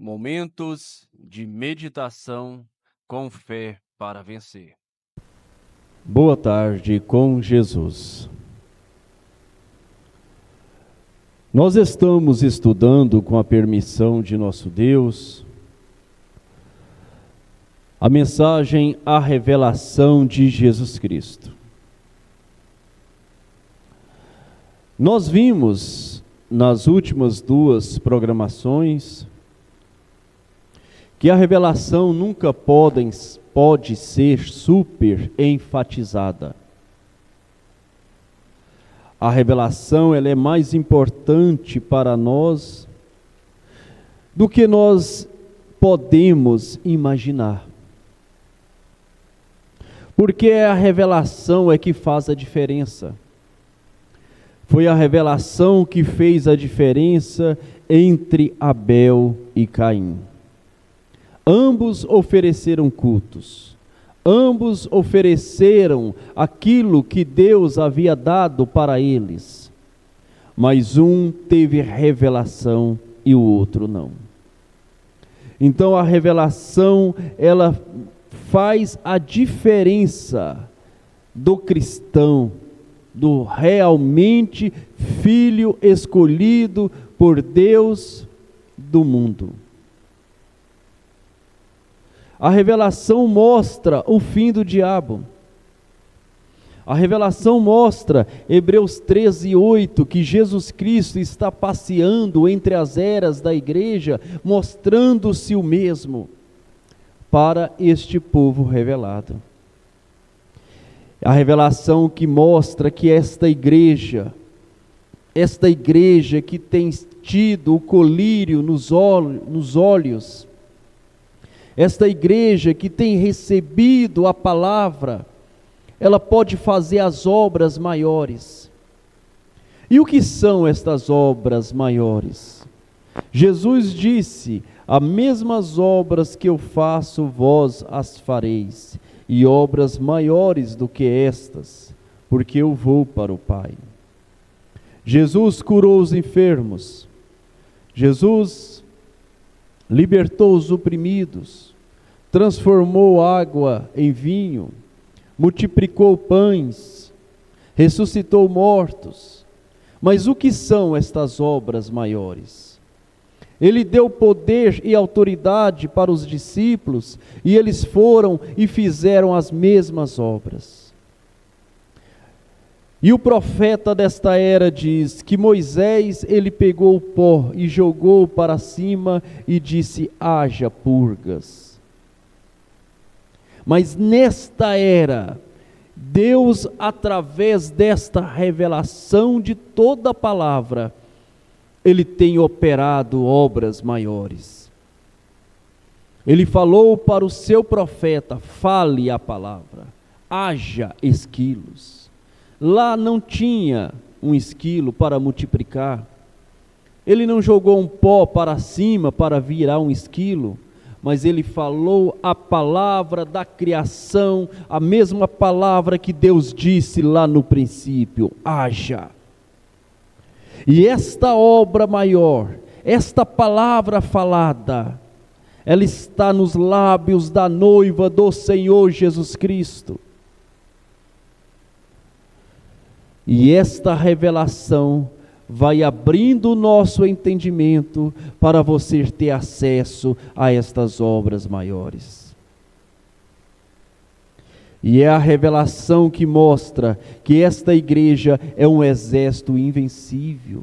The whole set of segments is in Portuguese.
Momentos de meditação com fé para vencer. Boa tarde com Jesus. Nós estamos estudando, com a permissão de nosso Deus, a mensagem A Revelação de Jesus Cristo. Nós vimos nas últimas duas programações que a revelação nunca pode ser super enfatizada. A revelação ela é mais importante para nós do que nós podemos imaginar. Porque a revelação é que faz a diferença. Foi a revelação que fez a diferença entre Abel e Caim. Ambos ofereceram cultos, ambos ofereceram aquilo que Deus havia dado para eles, mas um teve revelação e o outro não. Então a revelação, ela faz a diferença do cristão, do realmente filho escolhido por Deus do mundo. A revelação mostra o fim do diabo. A revelação mostra, Hebreus 13:8, que Jesus Cristo está passeando entre as eras da igreja, mostrando-se o mesmo para este povo revelado. A revelação que mostra que esta igreja que tem tido o colírio nos olhos, esta igreja que tem recebido a palavra, ela pode fazer as obras maiores. E o que são estas obras maiores? Jesus disse: as mesmas obras que eu faço, vós as fareis, e obras maiores do que estas, porque eu vou para o Pai. Jesus curou os enfermos, Jesus libertou os oprimidos, transformou água em vinho, multiplicou pães, ressuscitou mortos. Mas o que são estas obras maiores? Ele deu poder e autoridade para os discípulos, e eles foram e fizeram as mesmas obras. E o profeta desta era diz que Moisés, ele pegou o pó e jogou para cima e disse: haja purgas. Mas nesta era, Deus, através desta revelação de toda a palavra, Ele tem operado obras maiores. Ele falou para o seu profeta: fale a palavra, haja esquilos. Lá não tinha um esquilo para multiplicar. Ele não jogou um pó para cima para virar um esquilo, mas ele falou a palavra da criação, a mesma palavra que Deus disse lá no princípio: haja. E esta obra maior, esta palavra falada, ela está nos lábios da noiva do Senhor Jesus Cristo. E esta revelação vai abrindo o nosso entendimento para você ter acesso a estas obras maiores. E é a revelação que mostra que esta igreja é um exército invencível.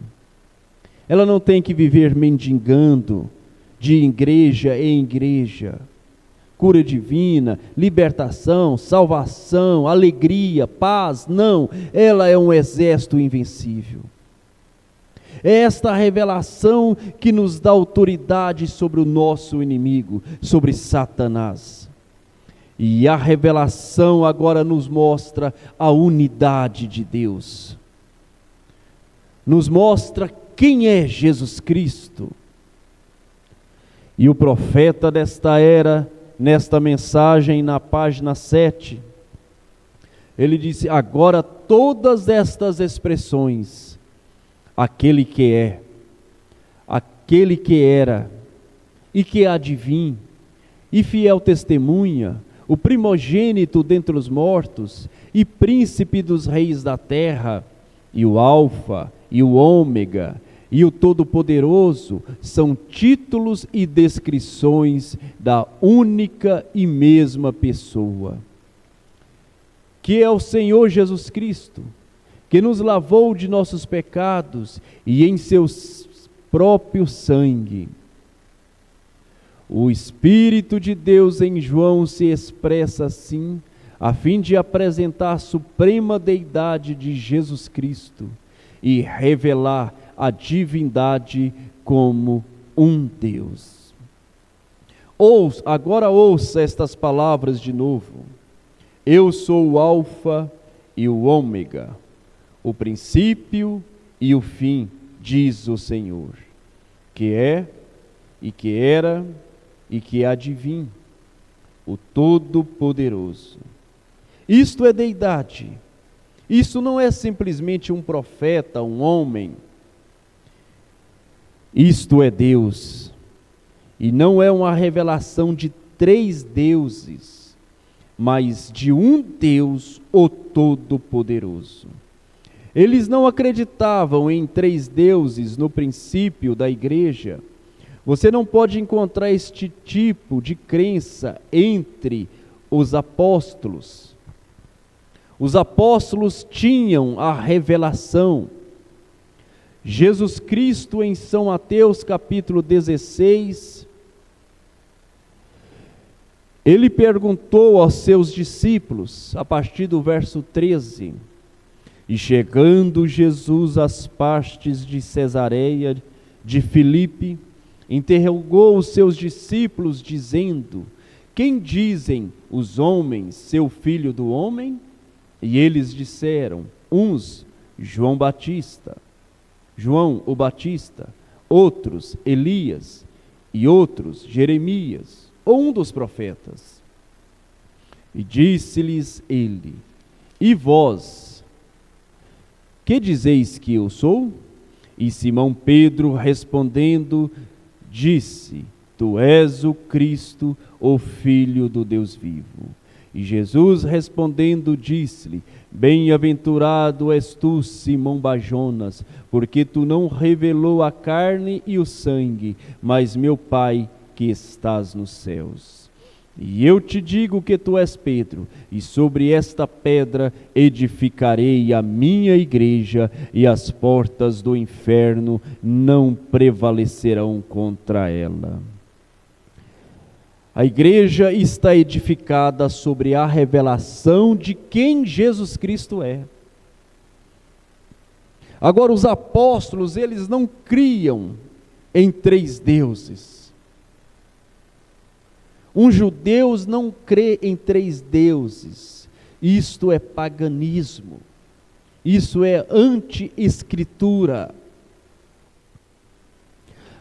Ela não tem que viver mendigando de igreja em igreja. Cura divina, libertação, salvação, alegria, paz, não. Ela é um exército invencível. É esta revelação que nos dá autoridade sobre o nosso inimigo, sobre Satanás. E a revelação agora nos mostra a unidade de Deus. Nos mostra quem é Jesus Cristo. E o profeta desta era, nesta mensagem na página 7, ele disse: agora todas estas expressões, aquele que é, aquele que era e que adivinha, e fiel testemunha, o primogênito dentre os mortos, e príncipe dos reis da terra, e o Alfa, e o Ômega, e o Todo-Poderoso, são títulos e descrições da única e mesma pessoa, que é o Senhor Jesus Cristo, que nos lavou de nossos pecados e em seu próprio sangue. O Espírito de Deus em João se expressa assim, a fim de apresentar a suprema deidade de Jesus Cristo e revelar a divindade como um Deus. Agora ouça estas palavras de novo. Eu sou o Alfa e o Ômega, o princípio e o fim, diz o Senhor, que é, e que era, e que há de vir, o Todo-Poderoso. Isto é deidade. Isso não é simplesmente um profeta, um homem. Isto é Deus. E não é uma revelação de 3 deuses, mas de um Deus, o Todo-Poderoso. Eles não acreditavam em 3 deuses no princípio da igreja. Você não pode encontrar este tipo de crença entre os apóstolos. Os apóstolos tinham a revelação. Jesus Cristo, em São Mateus capítulo 16, ele perguntou aos seus discípulos, a partir do verso 13, e chegando Jesus às partes de Cesareia de Filipe, interrogou os seus discípulos, dizendo: quem dizem os homens ser o filho do homem? E eles disseram: uns, João o Batista, outros, Elias, e outros, Jeremias, ou um dos profetas. E disse-lhes ele: e vós, que dizeis que eu sou? E Simão Pedro, respondendo, disse: tu és o Cristo, o Filho do Deus vivo. E Jesus respondendo disse-lhe: bem-aventurado és tu, Simão Bajonas, porque tu não revelou a carne e o sangue, mas meu Pai que estás nos céus. E eu te digo que tu és Pedro, e sobre esta pedra edificarei a minha igreja, e as portas do inferno não prevalecerão contra ela. A igreja está edificada sobre a revelação de quem Jesus Cristo é. Agora, os apóstolos, eles não criam em 3 deuses. Um judeu não crê em 3 deuses. Isto é paganismo. Isso é anti-escritura.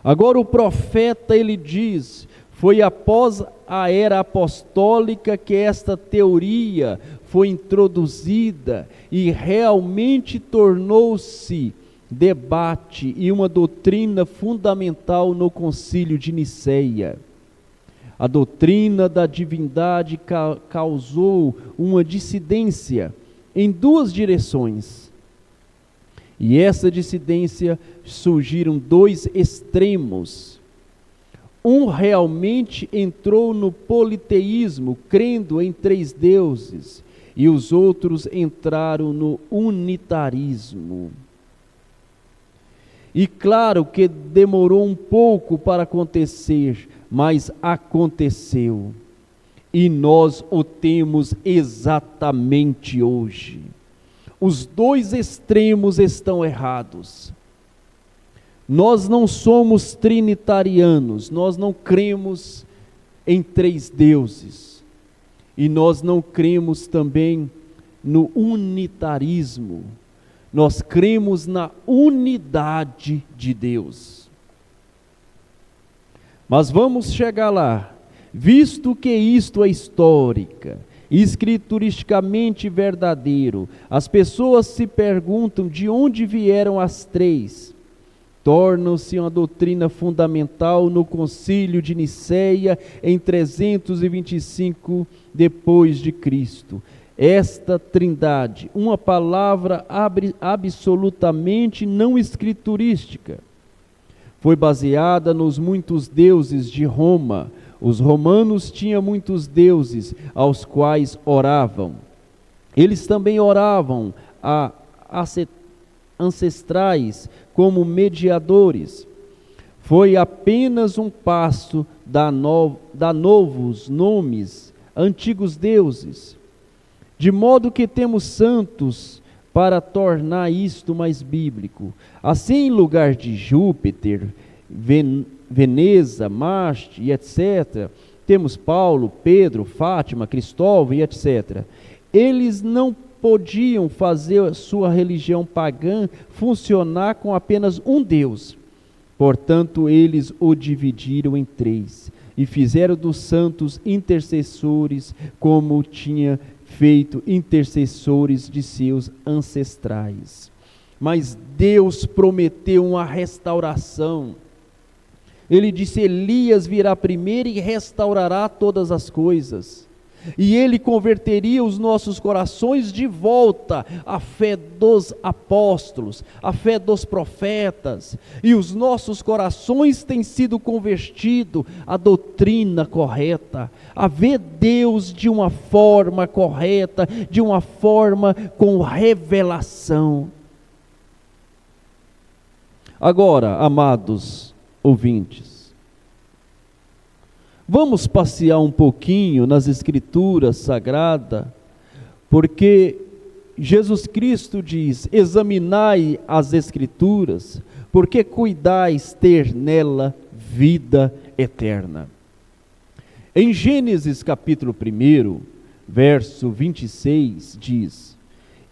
Agora o profeta, ele diz: foi após a era apostólica que esta teoria foi introduzida e realmente tornou-se debate e uma doutrina fundamental no Concílio de Nicéia. A doutrina da divindade causou uma dissidência em 2 direções. E essa dissidência surgiram 2 extremos. Um realmente entrou no politeísmo, crendo em 3 deuses, e os outros entraram no unitarismo. E claro que demorou um pouco para acontecer, mas aconteceu. E nós o temos exatamente hoje. Os 2 extremos estão errados. Nós não somos trinitarianos, nós não cremos em 3 deuses. E nós não cremos também no unitarismo. Nós cremos na unidade de Deus. Mas vamos chegar lá. Visto que isto é histórica, escrituristicamente verdadeiro, as pessoas se perguntam de onde vieram as 3. tornam-se uma doutrina fundamental no Concílio de Nicéia em 325 depois de Cristo. Esta trindade, uma palavra absolutamente não escriturística, foi baseada nos muitos deuses de Roma. Os romanos tinham muitos deuses aos quais oravam. Eles também oravam a ancestrais como mediadores. Foi apenas um passo da novos nomes, antigos deuses. De modo que temos santos para tornar isto mais bíblico. Assim, em lugar de Júpiter, Veneza, Marte e etc., temos Paulo, Pedro, Fátima, Cristóvão e etc. Eles não podiam fazer sua religião pagã funcionar com apenas um Deus. Portanto, eles o dividiram em três e fizeram dos santos intercessores, como tinha feito intercessores de seus ancestrais. Mas Deus prometeu uma restauração. Ele disse: Elias virá primeiro e restaurará todas as coisas. E ele converteria os nossos corações de volta à fé dos apóstolos, à fé dos profetas. E os nossos corações têm sido convertidos à doutrina correta, a ver Deus de uma forma correta, de uma forma com revelação. Agora, amados ouvintes, vamos passear um pouquinho nas Escrituras Sagradas, porque Jesus Cristo diz: examinai as Escrituras, porque cuidais ter nela vida eterna. Em Gênesis capítulo 1, verso 26, diz: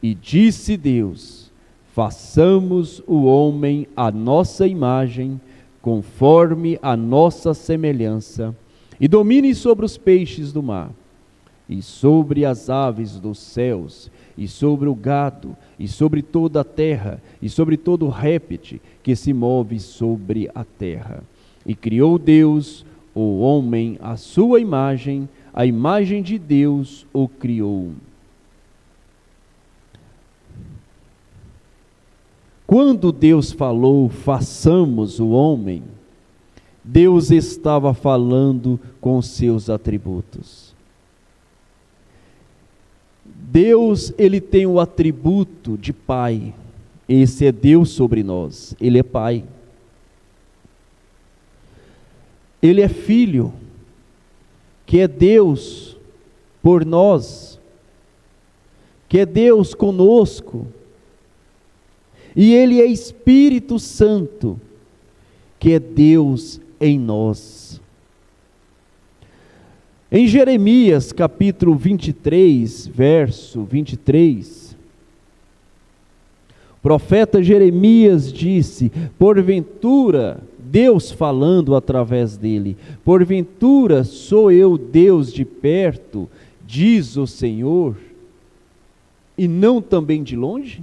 e disse Deus, façamos o homem à nossa imagem, conforme a nossa semelhança, e domine sobre os peixes do mar, e sobre as aves dos céus, e sobre o gado, e sobre toda a terra, e sobre todo réptil que se move sobre a terra. E criou Deus o homem à sua imagem, a imagem de Deus o criou. Quando Deus falou, façamos o homem, Deus estava falando com seus atributos. Deus, ele tem o atributo de Pai. Esse é Deus sobre nós. Ele é Pai. Ele é Filho, que é Deus por nós, que é Deus conosco. E ele é Espírito Santo, que é Deus em nós. Em Jeremias capítulo 23, verso 23, o profeta Jeremias disse: porventura, Deus falando através dele, porventura sou eu Deus de perto, diz o Senhor, e não também de longe?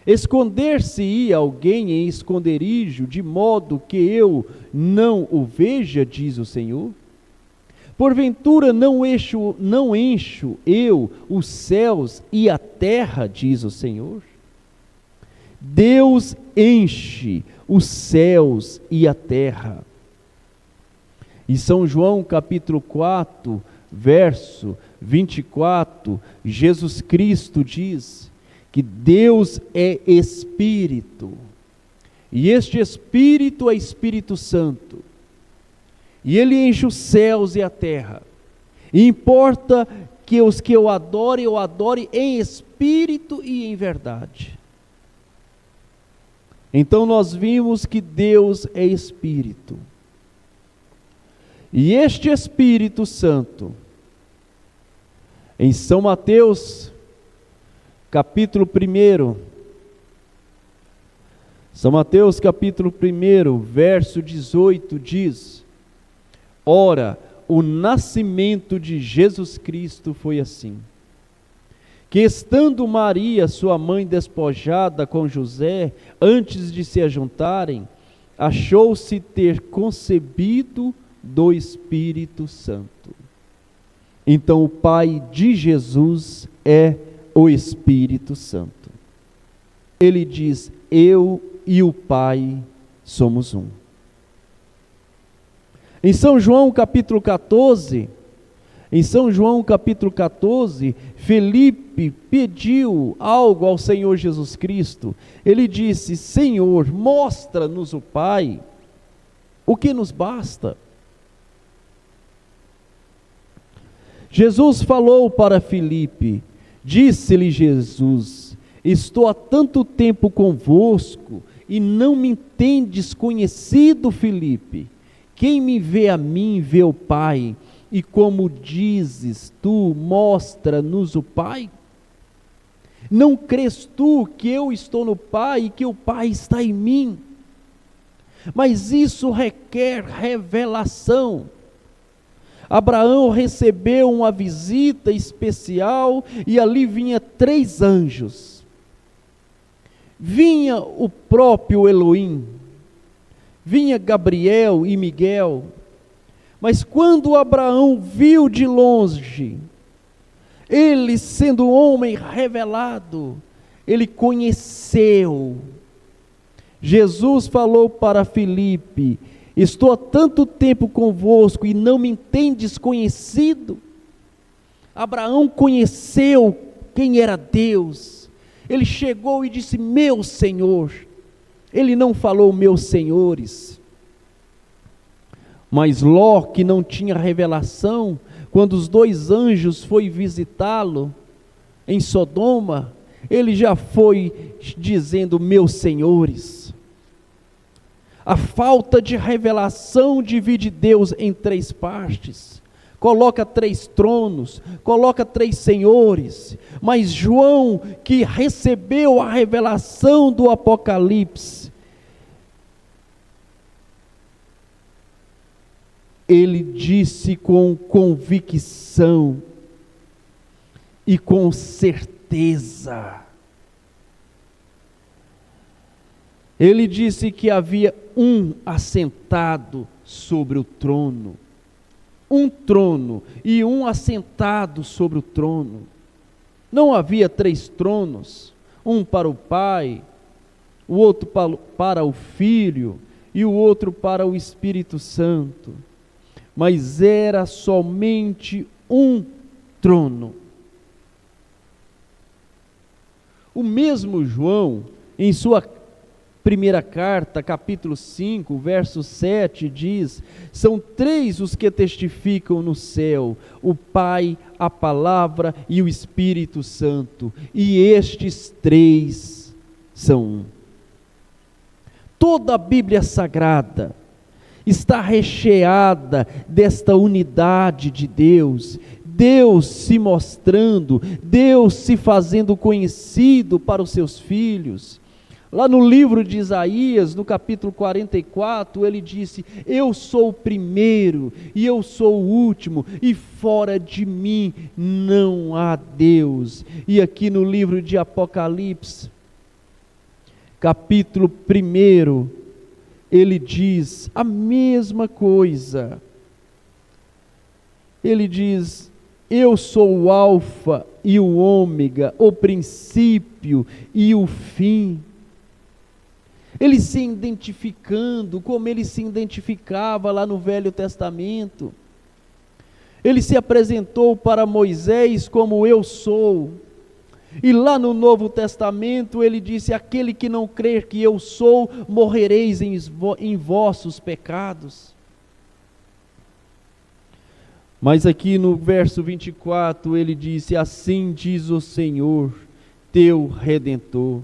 Esconder-se-ia alguém em esconderijo, de modo que eu não o veja, diz o Senhor? Porventura não encho eu os céus e a terra, diz o Senhor? Deus enche os céus e a terra. Em São João capítulo 4, verso 24, Jesus Cristo diz que Deus é Espírito, e este Espírito é Espírito Santo, e Ele enche os céus e a terra, e importa que os que eu adore em Espírito e em verdade. Então nós vimos que Deus é Espírito, e este Espírito Santo, em São Mateus capítulo 1, São Mateus capítulo 1, verso 18 diz: ora, o nascimento de Jesus Cristo foi assim, que estando Maria, sua mãe, despojada com José, antes de se ajuntarem, achou-se ter concebido do Espírito Santo. Então o Pai de Jesus é o Espírito Santo. Ele diz: eu e o Pai somos um. Em São João capítulo 14, Felipe pediu algo ao Senhor Jesus Cristo. Ele disse: Senhor, mostra-nos o Pai, o que nos basta. Jesus falou para Felipe, disse-lhe Jesus: estou há tanto tempo convosco e não me tendes conhecido, Felipe. Quem me vê a mim, vê o Pai. E como dizes tu, mostra-nos o Pai? Não crês tu que eu estou no Pai e que o Pai está em mim? Mas isso requer revelação. Abraão recebeu uma visita especial e ali vinha 3 anjos. Vinha o próprio Elohim, vinha Gabriel e Miguel. Mas quando Abraão viu de longe, ele sendo um homem revelado, ele conheceu. Jesus falou para Filipe: estou há tanto tempo convosco e não me tendes conhecido. Abraão conheceu quem era Deus. Ele chegou e disse: meu Senhor. Ele não falou meus senhores. Mas Ló, que não tinha revelação, quando os 2 anjos foram visitá-lo em Sodoma, ele já foi dizendo meus senhores. A falta de revelação divide Deus em 3 partes. Coloca 3 tronos, coloca 3 senhores. Mas João, que recebeu a revelação do Apocalipse, ele disse com convicção e com certeza. Ele disse que havia um assentado sobre o trono. Um trono e um assentado sobre o trono. Não havia 3 tronos, um para o Pai, o outro para o Filho e o outro para o Espírito Santo. Mas era somente um trono. O mesmo João, em sua primeira carta, capítulo 5, verso 7, diz: são 3 os que testificam no céu, o Pai, a Palavra e o Espírito Santo, e estes 3 são um. Toda a Bíblia Sagrada está recheada desta unidade de Deus, Deus se mostrando, Deus se fazendo conhecido para os seus filhos. Lá no livro de Isaías, no capítulo 44, ele disse: eu sou o primeiro e eu sou o último, e fora de mim não há Deus. E aqui no livro de Apocalipse, capítulo 1, ele diz a mesma coisa. Ele diz: eu sou o Alfa e o Ômega, o princípio e o fim. Ele se identificando como ele se identificava lá no Velho Testamento. Ele se apresentou para Moisés como eu sou. E lá no Novo Testamento ele disse: aquele que não crer que eu sou, morrereis em vossos pecados. Mas aqui no verso 24 ele disse: assim diz o Senhor, teu Redentor,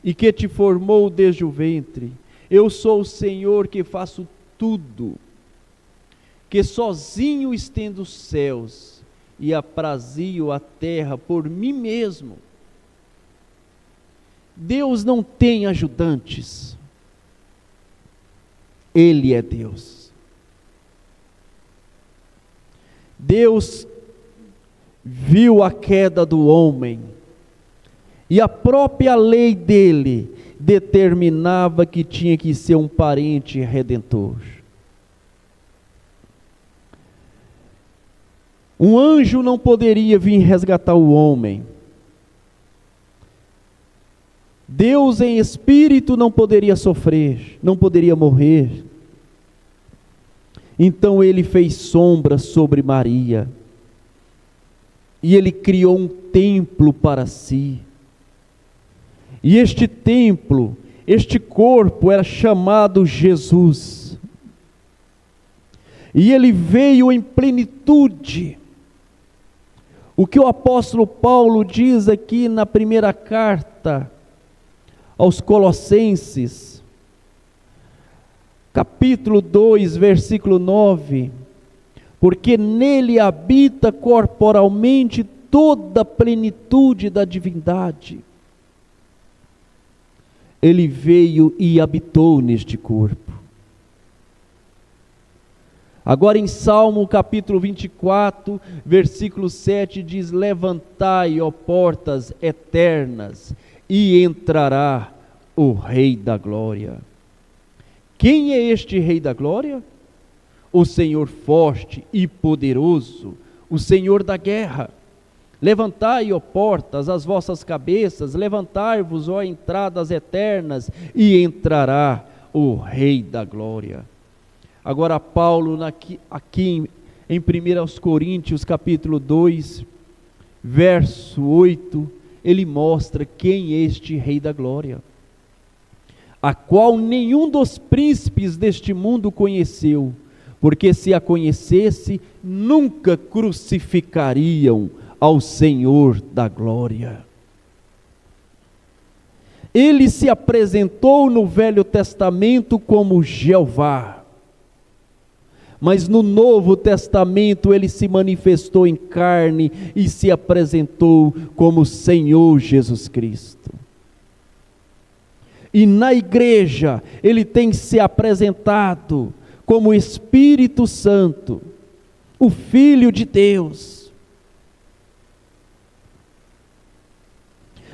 e que te formou desde o ventre. Eu sou o Senhor que faço tudo, que sozinho estendo os céus e aprazio a terra por mim mesmo. Deus não tem ajudantes. Ele é Deus. Deus viu a queda do homem, e a própria lei dele determinava que tinha que ser um parente redentor. Um anjo não poderia vir resgatar o homem. Deus em espírito não poderia sofrer, não poderia morrer. Então ele fez sombra sobre Maria. E ele criou um templo para si. E este templo, este corpo era chamado Jesus. E ele veio em plenitude. O que o apóstolo Paulo diz aqui na primeira carta aos Colossenses, capítulo 2, versículo 9, porque nele habita corporalmente toda a plenitude da divindade. Ele veio e habitou neste corpo. Agora em Salmo capítulo 24, versículo 7 diz: levantai, ó portas eternas, e entrará o Rei da Glória. Quem é este Rei da Glória? O Senhor forte e poderoso, o Senhor da guerra. Levantai, ó portas, as vossas cabeças, levantai-vos, ó entradas eternas, e entrará o Rei da Glória. Agora Paulo, aqui em 1 Coríntios capítulo 2, verso 8, ele mostra quem é este Rei da Glória, a qual nenhum dos príncipes deste mundo conheceu, porque se a conhecesse, nunca crucificariam ao Senhor da Glória. Ele se apresentou no Velho Testamento como Jeová, mas no Novo Testamento ele se manifestou em carne e se apresentou como Senhor Jesus Cristo. E na igreja ele tem se apresentado como Espírito Santo, o Filho de Deus.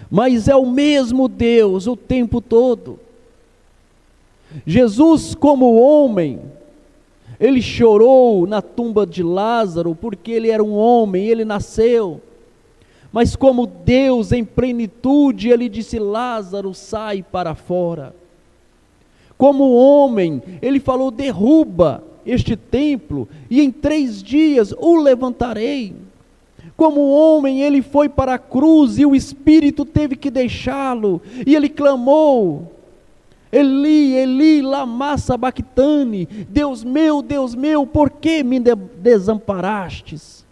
Mas é o mesmo Deus o tempo todo. Jesus, como homem, ele chorou na tumba de Lázaro, porque ele era um homem, ele nasceu. Mas como Deus em plenitude, ele disse: Lázaro, sai para fora. Como homem, ele falou: derruba este templo, e em 3 dias o levantarei. Como homem, ele foi para a cruz, e o Espírito teve que deixá-lo, e ele clamou: Eli, Eli, lama sabactani, Deus meu, por que me desamparastes?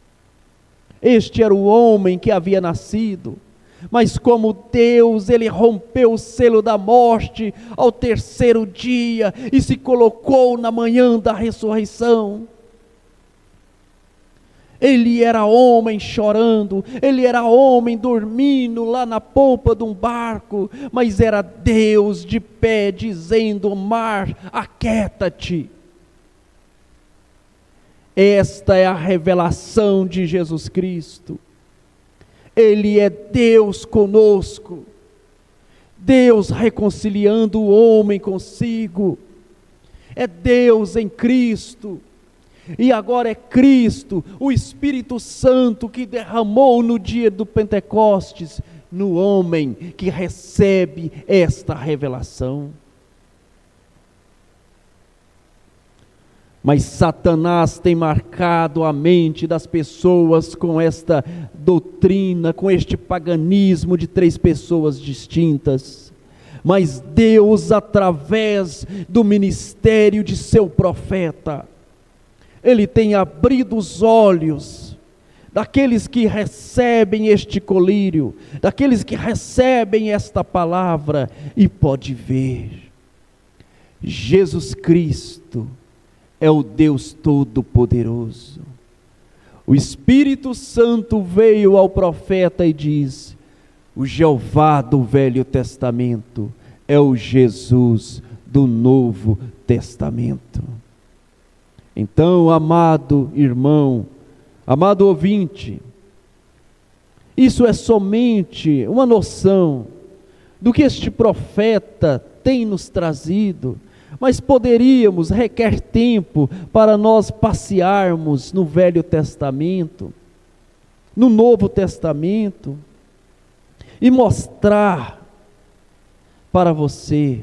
Este era o homem que havia nascido, mas como Deus, ele rompeu o selo da morte ao 3º dia, e se colocou na manhã da ressurreição. Ele era homem chorando, ele era homem dormindo lá na polpa de um barco, mas era Deus de pé dizendo: mar, aquieta-te. Esta é a revelação de Jesus Cristo. Ele é Deus conosco, Deus reconciliando o homem consigo, é Deus em Cristo. E agora é Cristo, o Espírito Santo, que derramou no dia do Pentecostes, no homem que recebe esta revelação. Mas Satanás tem marcado a mente das pessoas com esta doutrina, com este paganismo de 3 pessoas distintas. Mas Deus, através do ministério de seu profeta, ele tem abrido os olhos daqueles que recebem este colírio, daqueles que recebem esta palavra, e pode ver: Jesus Cristo é o Deus Todo-Poderoso. O Espírito Santo veio ao profeta e diz: o Jeová do Velho Testamento é o Jesus do Novo Testamento. Então, amado irmão, amado ouvinte, Isso é somente uma noção do que este profeta tem nos trazido, mas requer tempo para nós passearmos no Velho Testamento, no Novo Testamento, e mostrar para você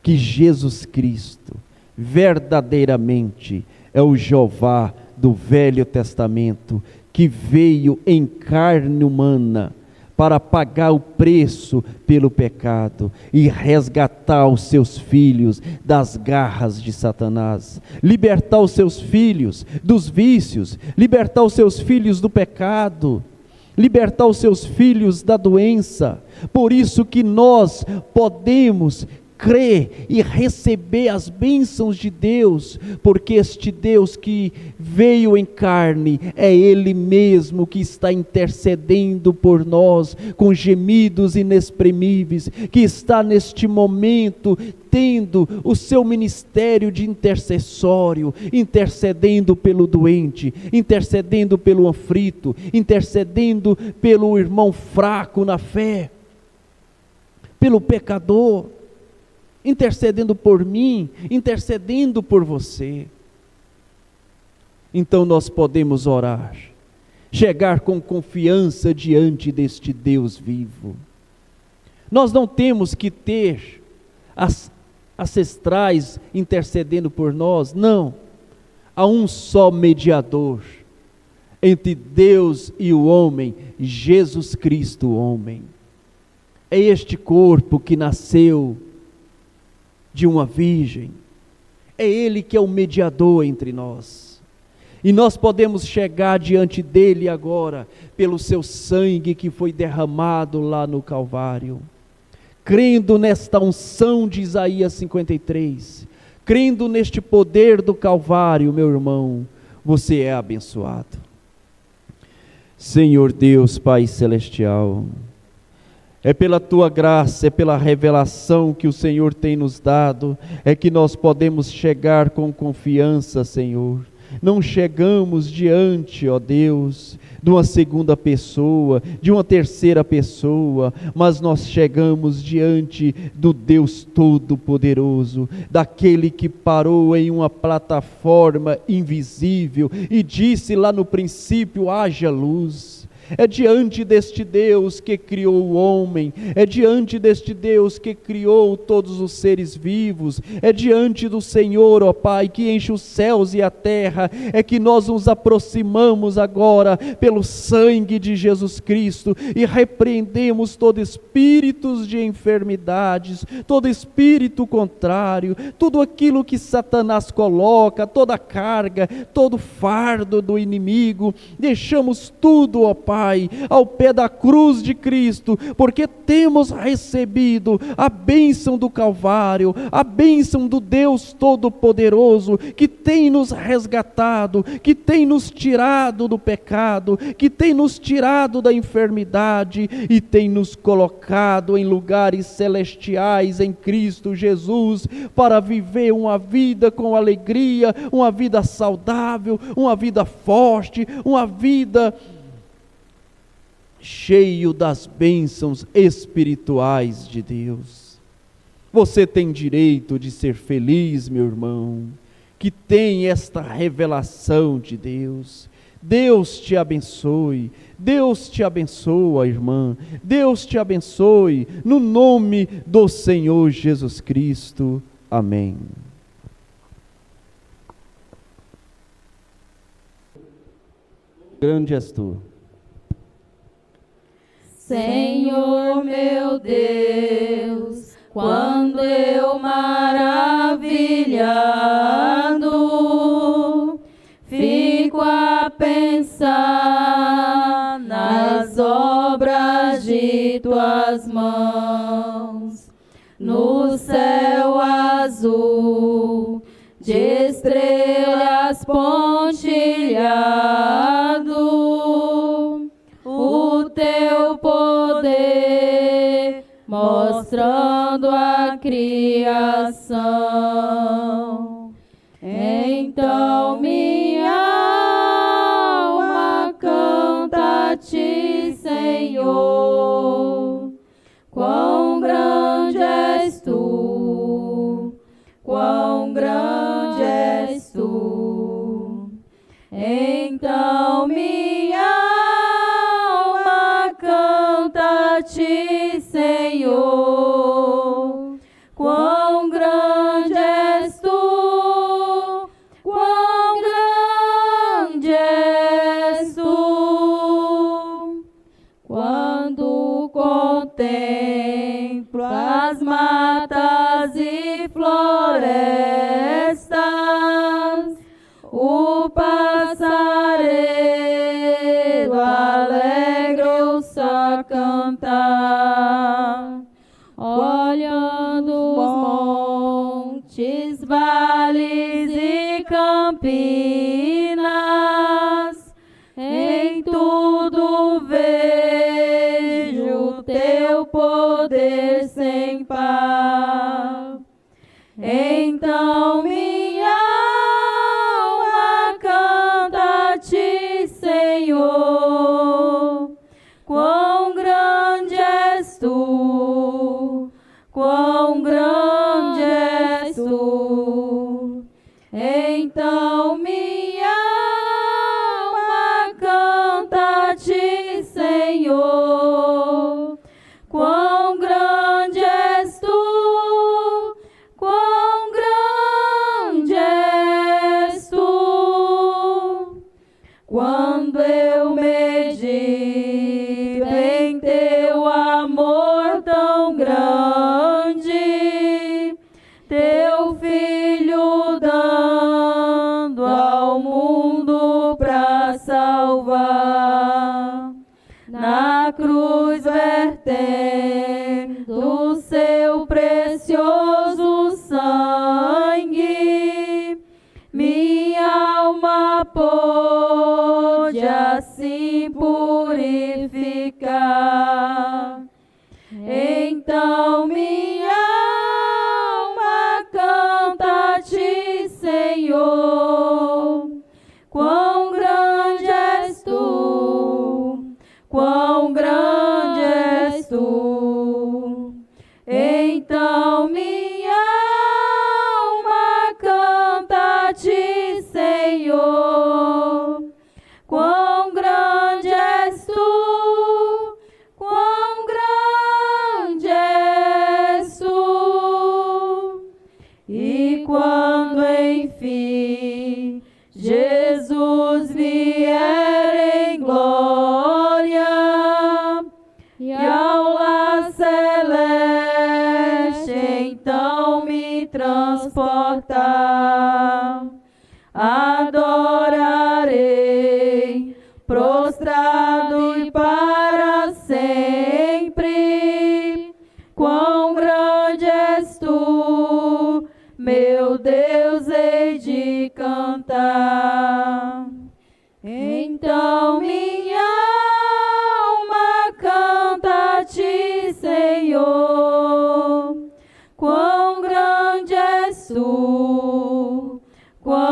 que Jesus Cristo verdadeiramente é o Jeová do Velho Testamento, que veio em carne humana para pagar o preço pelo pecado e resgatar os seus filhos das garras de Satanás, libertar os seus filhos dos vícios, libertar os seus filhos do pecado, libertar os seus filhos da doença. Por isso que nós podemos crer e receber as bênçãos de Deus, porque este Deus que veio em carne, é Ele mesmo que está intercedendo por nós, com gemidos inexprimíveis, que está neste momento tendo o seu ministério de intercessório, intercedendo pelo doente, intercedendo pelo aflito, intercedendo pelo irmão fraco na fé, pelo pecador, intercedendo por mim, intercedendo por você. Então nós podemos orar, chegar com confiança diante deste Deus vivo. Nós não temos que ter as ancestrais intercedendo por nós, não. Há um só mediador entre Deus e o homem, Jesus Cristo, o homem. É este corpo que nasceu de uma virgem, é Ele que é o mediador entre nós, e nós podemos chegar diante dEle agora, pelo seu sangue que foi derramado lá no Calvário, crendo nesta unção de Isaías 53, crendo neste poder do Calvário, meu irmão, você é abençoado. Senhor Deus, Pai Celestial, é pela Tua graça, é pela revelação que o Senhor tem nos dado, é que nós podemos chegar com confiança, Senhor. Não chegamos diante, ó Deus, de uma segunda pessoa, de uma terceira pessoa, mas nós chegamos diante do Deus Todo-Poderoso, daquele que parou em uma plataforma invisível e disse lá no princípio: haja luz. É diante deste Deus que criou o homem, é diante deste Deus que criou todos os seres vivos, é diante do Senhor, ó Pai, que enche os céus e a terra, é que nós nos aproximamos agora pelo sangue de Jesus Cristo e repreendemos todo espírito de enfermidades, todo espírito contrário, tudo aquilo que Satanás coloca, toda carga, todo fardo do inimigo, deixamos tudo, ó Pai, ao pé da cruz de Cristo, porque temos recebido a bênção do Calvário, a bênção do Deus Todo-Poderoso, que tem nos resgatado, que tem nos tirado do pecado, que tem nos tirado da enfermidade e tem nos colocado em lugares celestiais em Cristo Jesus, para viver uma vida com alegria, uma vida saudável, uma vida forte, uma vida cheio das bênçãos espirituais de Deus. Você tem direito de ser feliz, meu irmão, que tem esta revelação de Deus. Deus te abençoe, Deus te abençoa, irmã, Deus te abençoe, no nome do Senhor Jesus Cristo. Amém. Grande és tu, Senhor meu Deus, quando eu maravilhado fico a pensar nas obras de tuas mãos, no céu azul de estrelas pontilhado, o teu poder mostrando a criação. Então minha alma canta a ti, Senhor. Quão grande és tu, quão grande és tu. Então minha alma canta a ti, Senhor. Quão grande és tu, quão grande és tu. Quando contemplo as matas e florestas, o passaredo alegre-se a cantar, olhando os montes, vales e campinas, em tudo vejo teu poder sem par. Então minha alma canta a ti, Senhor. Quão grande és tu, quão grande és tu. Então minha alma canta a ti, Senhor. Quão grande és tu, quão grande és tu. Quando eu medito em teu amor tão grande, teu Filho dando ao mundo pra salvar, na cruz vertendo seu precioso sangue, minha alma pôde assim purificar. Então minha alma canta a ti, Senhor. Quão grande és tu, quão grande és tu. Então minha alma canta a ti, Senhor. Quão grande és tu, quão grande és tu. E quando enfim Jesus vier em glória e ao lar celeste então me transportar, adorarei prostrado e para sempre. Quão grande és tu, meu Deus, hei de cantar. Então minha alma canta a ti, Senhor. Quão grande és tu, quão